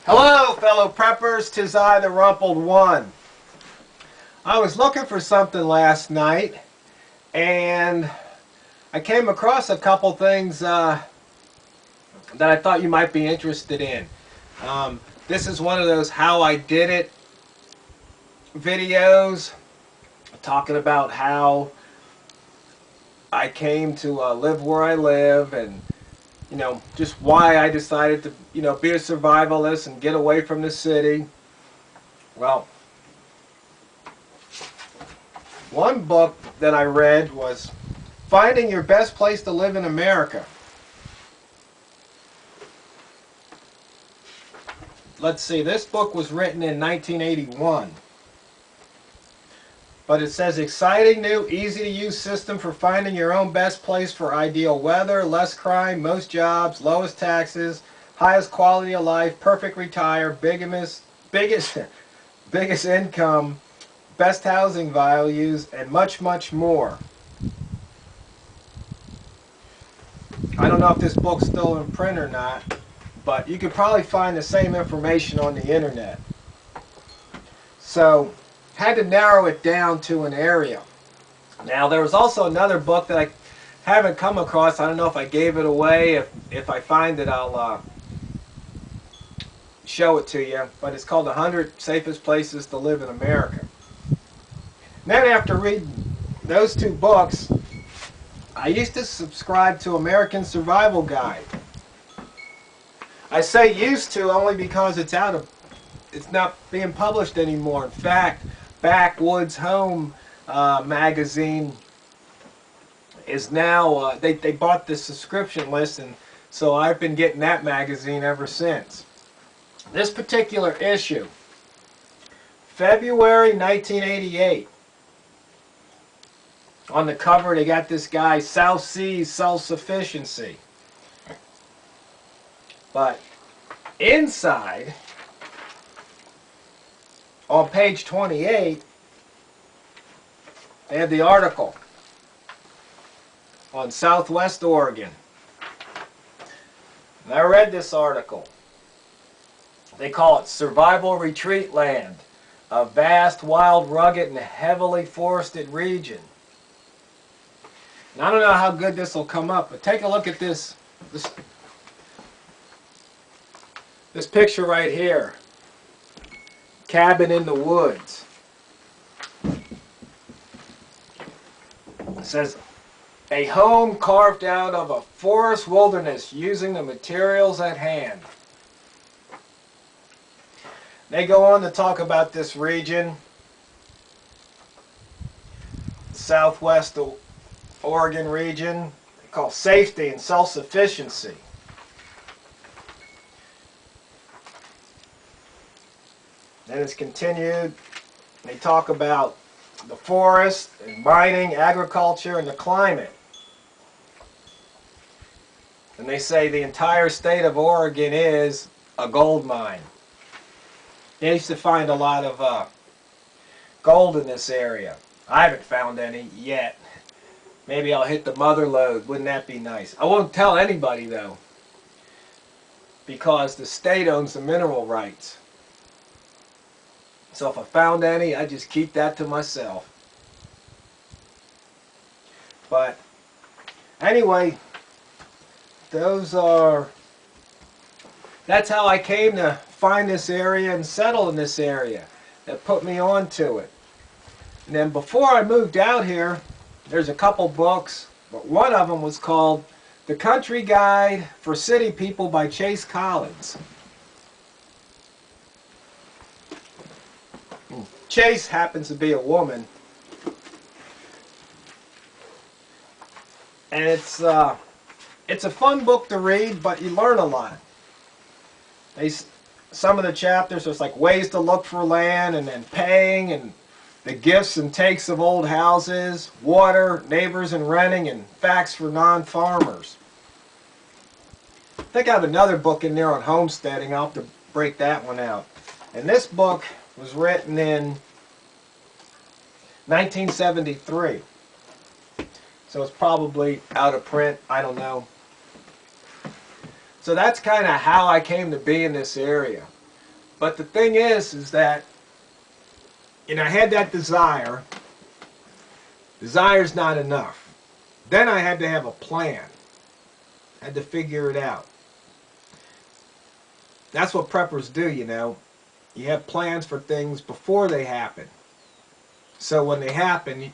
Hello, fellow preppers. 'Tis I, the Rumpled One. I was looking for something last night, and I came across a couple things that I thought you might be interested in. This is one of those how I did it videos, talking about how I came to live where I live, and just why I decided to be a survivalist and get away from the city. Well, one book that I read was Finding Your Best Place to Live in America. Let's see, this book was written in 1981. But it says, exciting new, easy-to-use system for finding your own best place for ideal weather, less crime, most jobs, lowest taxes, highest quality of life, perfect retire, biggest income, best housing values, and much, much more. I don't know if this book's still in print or not, but you could probably find the same information on the internet. So, had to narrow it down to an area. Now, there was also another book that I haven't come across. I don't know if I gave it away. If I find it, I'll show it to you. But it's called 100 Safest Places to Live in America. Then after reading those two books, I used to subscribe to American Survival Guide. I say used to only because it's not being published anymore. In fact, Backwoods Home magazine is now, they bought this subscription list, and so I've been getting that magazine ever since. This particular issue, February 1988. On the cover they got this guy, South Seas Self-Sufficiency. But inside, on page 28, they have the article on Southwest Oregon. And I read this article. They call it Survival Retreat Land, a vast, wild, rugged, and heavily forested region. And I don't know how good this will come up, but take a look at this picture right here. Cabin in the woods. It says, a home carved out of a forest wilderness using the materials at hand. They go on to talk about this region, Southwest Oregon region, they call safety and self-sufficiency. Then it's continued. They talk about the forest, and mining, agriculture, and the climate. And they say the entire state of Oregon is a gold mine. They used to find a lot of gold in this area. I haven't found any yet. Maybe I'll hit the mother lode. Wouldn't that be nice? I won't tell anybody though, because the state owns the mineral rights. So if I found any, I just keep that to myself. But anyway, that's how I came to find this area and settle in this area. That put me on to it. And then before I moved out here, there's a couple books, but one of them was called The Country Guide for City People by Chase Collins. Chase happens to be a woman, and it's a fun book to read, but you learn a lot. Some of the chapters are like ways to look for land, and then paying, and the gifts and takes of old houses, water, neighbors and renting, and facts for non-farmers. I think I have another book in there on homesteading. I'll have to break that one out. And this book was written in 1973. So it's probably out of print. I don't know. So that's kind of how I came to be in this area. But the thing is that, I had that desire. Desire's not enough. Then I had to have a plan. I had to figure it out. That's what preppers do, You have plans for things before they happen. So when they happen,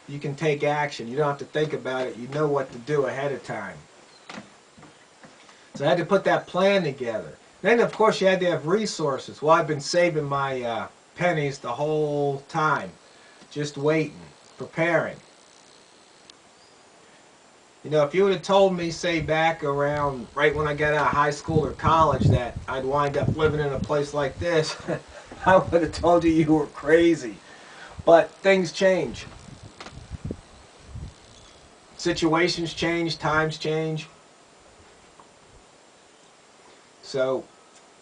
you can take action. You don't have to think about it. You know what to do ahead of time. So I had to put that plan together. Then, of course, you had to have resources. Well, I've been saving my pennies the whole time. Just waiting, preparing. If you would have told me, say, back around right when I got out of high school or college that I'd wind up living in a place like this, I would have told you were crazy. But things change. Situations change, times change. So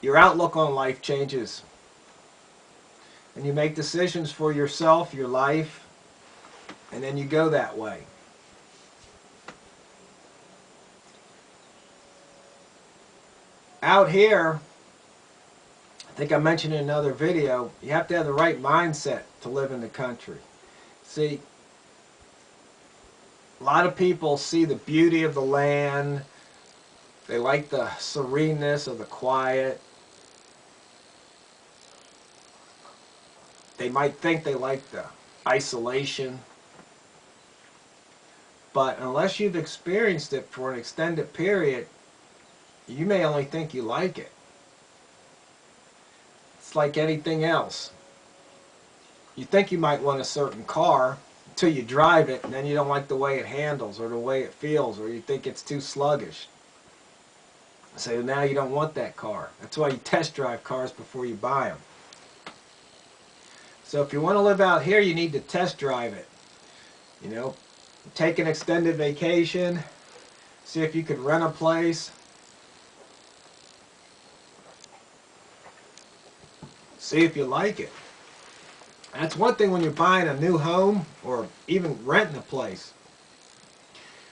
your outlook on life changes. And you make decisions for yourself, your life, and then you go that way. Out here, I think I mentioned in another video, you have to have the right mindset to live in the country. See, a lot of people see the beauty of the land. They like the sereneness of the quiet. They might think they like the isolation. But unless you've experienced it for an extended period, you may only think you like it. It's like anything else. You think you might want a certain car until you drive it, and then you don't like the way it handles or the way it feels, or you think it's too sluggish. So now you don't want that car. That's why you test drive cars before you buy them. So if you want to live out here, you need to test drive it. Take an extended vacation, see if you could rent a place, see if you like it. That's one thing when you're buying a new home or even renting a place.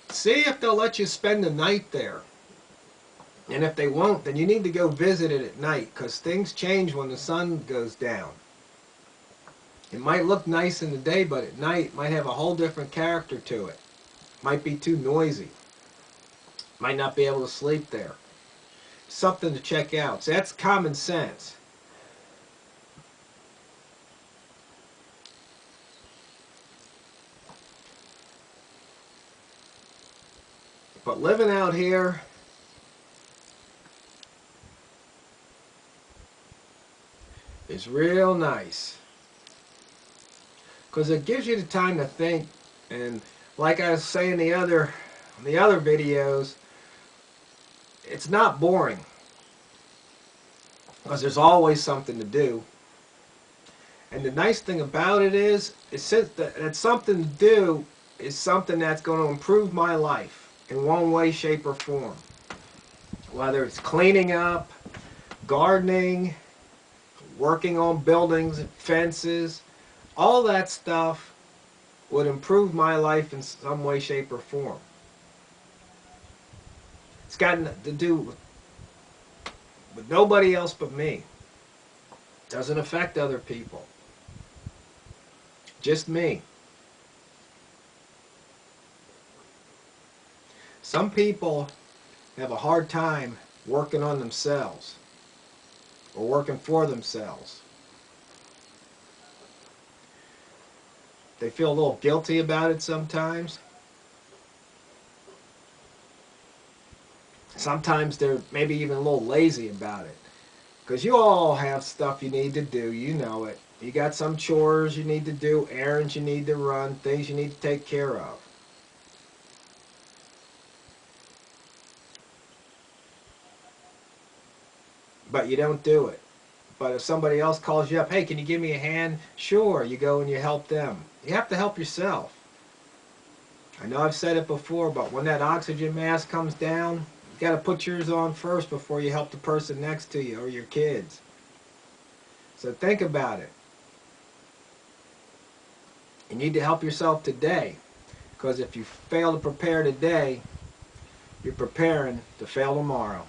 See if they'll let you spend the night there. And if they won't, then you need to go visit it at night, because things change when the sun goes down. It might look nice in the day, but at night it might have a whole different character to it. Might be too noisy. Might not be able to sleep there. Something to check out. So that's common sense. But living out here, is real nice. Because it gives you the time to think. And like I was saying in the other videos, it's not boring. Because there's always something to do. And the nice thing about it is since that something to do is something that's going to improve my life in one way, shape, or form. Whether it's cleaning up, gardening, working on buildings, fences, all that stuff would improve my life in some way, shape, or form. It's got to do with nobody else but me. It doesn't affect other people. Just me. Some people have a hard time working on themselves or working for themselves. They feel a little guilty about it sometimes. Sometimes they're maybe even a little lazy about it. Because you all have stuff you need to do, you know it. You got some chores you need to do, errands you need to run, things you need to take care of. But you don't do it. But if somebody else calls you up, hey, can you give me a hand? Sure, you go and you help them. You have to help yourself. I know I've said it before, but when that oxygen mask comes down, you got to put yours on first before you help the person next to you or your kids. So think about it. You need to help yourself today, because if you fail to prepare today, you're preparing to fail tomorrow.